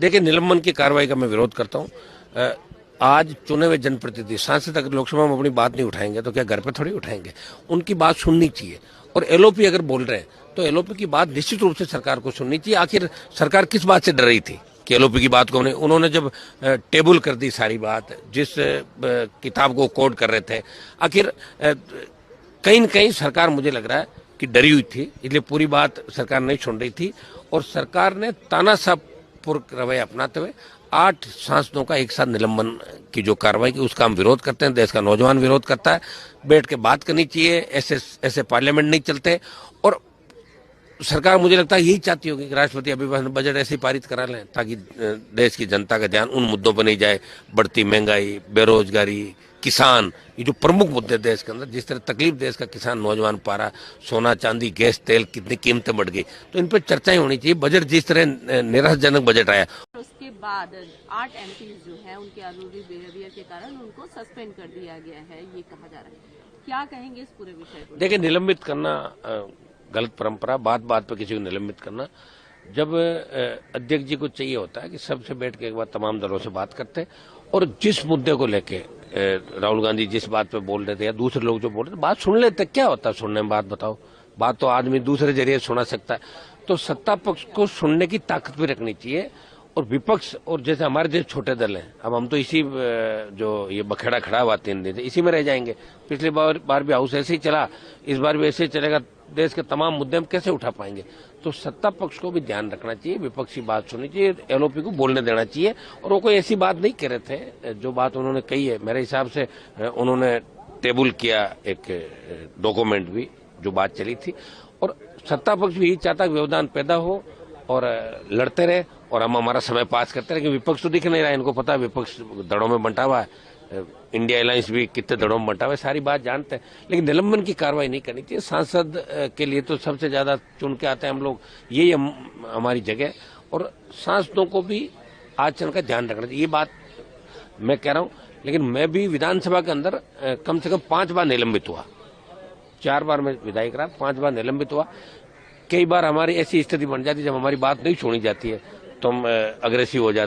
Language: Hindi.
देखिए, निलंबन की कार्रवाई का मैं विरोध करता हूँ। आज चुने हुए जनप्रतिनिधि सांसद अगर लोकसभा में अपनी बात नहीं उठाएंगे तो क्या घर पे थोड़ी उठाएंगे? उनकी बात सुननी चाहिए। और एलओपी अगर बोल रहे हैं तो एलओपी की बात निश्चित रूप से सरकार को सुननी चाहिए। आखिर सरकार किस बात से डर रही थी कि एलओपी की बात को उन्होंने जब टेबल कर दी सारी बात, जिस किताब को कोड कर रहे थे, आखिर कहीं न कहीं सरकार मुझे लग रहा है कि डरी हुई थी, इसलिए पूरी बात सरकार नहीं सुन रही थी। और सरकार ने तानाशाहपुर रवैया अपनाते हुए 8 सांसदों का एक साथ निलंबन की जो कार्रवाई की उसका हम विरोध करते हैं। देश का नौजवान विरोध करता है। बैठ के बात करनी चाहिए, ऐसे पार्लियामेंट नहीं चलते। और सरकार मुझे लगता है यही चाहती होगी कि राष्ट्रपति अभिभाषण बजट ऐसे ही पारित करा लें ताकि देश की जनता का ध्यान उन मुद्दों पर नहीं जाए। बढ़ती महंगाई, बेरोजगारी, किसान, ये जो प्रमुख मुद्दे देश के अंदर, जिस तरह तकलीफ देश का किसान नौजवान पा रहा, सोना चांदी गैस तेल कितनी कीमतें बढ़ गई, तो इन पर चर्चाएं होनी चाहिए। बजट जिस तरह निराशाजनक बजट आया, उसके बाद 8 एमपीज जो है उनके अरूरी बिहेवियर के कारण उनको सस्पेंड कर दिया गया है, ये कहा जा रहा है। क्या कहेंगे इस पूरे विषय को? देखिए, निलंबित करना गलत परंपरा, बात बात पर किसी को निलंबित करना। जब अध्यक्ष जी को चाहिए होता है कि सबसे बैठ के एक बार तमाम दलों से बात करते हैं और जिस मुद्दे को लेके राहुल गांधी जिस बात पे बोल रहे थे या दूसरे लोग जो बोल रहे थे, बात सुन लेते। क्या होता है सुनने में? बात बताओ। बात तो आदमी दूसरे जरिए सुना सकता है। तो सत्ता पक्ष को सुनने की ताकत भी रखनी चाहिए। और विपक्ष, और जैसे हमारे जो छोटे दल हैं, अब हम तो इसी जो ये बखेड़ा खड़ा हुआ 3 दिन से इसी में रह जाएंगे। पिछली बार भी हाउस ऐसे ही चला, इस बार भी ऐसे ही चलेगा। देश के तमाम मुद्दे हम कैसे उठा पाएंगे? तो सत्ता पक्ष को भी ध्यान रखना चाहिए, विपक्षी बात सुननी चाहिए, एलओपी को बोलने देना चाहिए। और वो कोई ऐसी बात नहीं कह रहे थे जो बात उन्होंने कही है। मेरे हिसाब से उन्होंने टेबल किया एक डॉक्यूमेंट भी, जो बात चली थी। और सत्ता पक्ष भी यही चाहता कि व्यवधान पैदा हो और लड़ते रहे और हम हमारा समय पास करते रहे। विपक्ष तो दिख नहीं रहा है, इनको पता है विपक्ष दड़ों में बंटा हुआ है। इंडिया अलायंस भी कितने दड़ों में बंटा हुआ है, सारी बात जानते हैं। लेकिन निलंबन की कार्रवाई नहीं करनी चाहिए। सांसद के लिए तो सबसे ज्यादा चुन के आते हैं हम लोग, यही हमारी जगह। और सांसदों को भी आचरण का ध्यान रखना चाहिए, ये बात मैं कह रहा हूं। लेकिन मैं भी विधानसभा के अंदर कम से कम 5 बार निलंबित हुआ। 4 बार मैं विधायक रहा, 5 बार निलंबित हुआ। कई बार हमारी ऐसी स्थिति बन जाती है जब हमारी बात नहीं सुनी जाती है तो हम अग्रेसिव हो जाते हैं।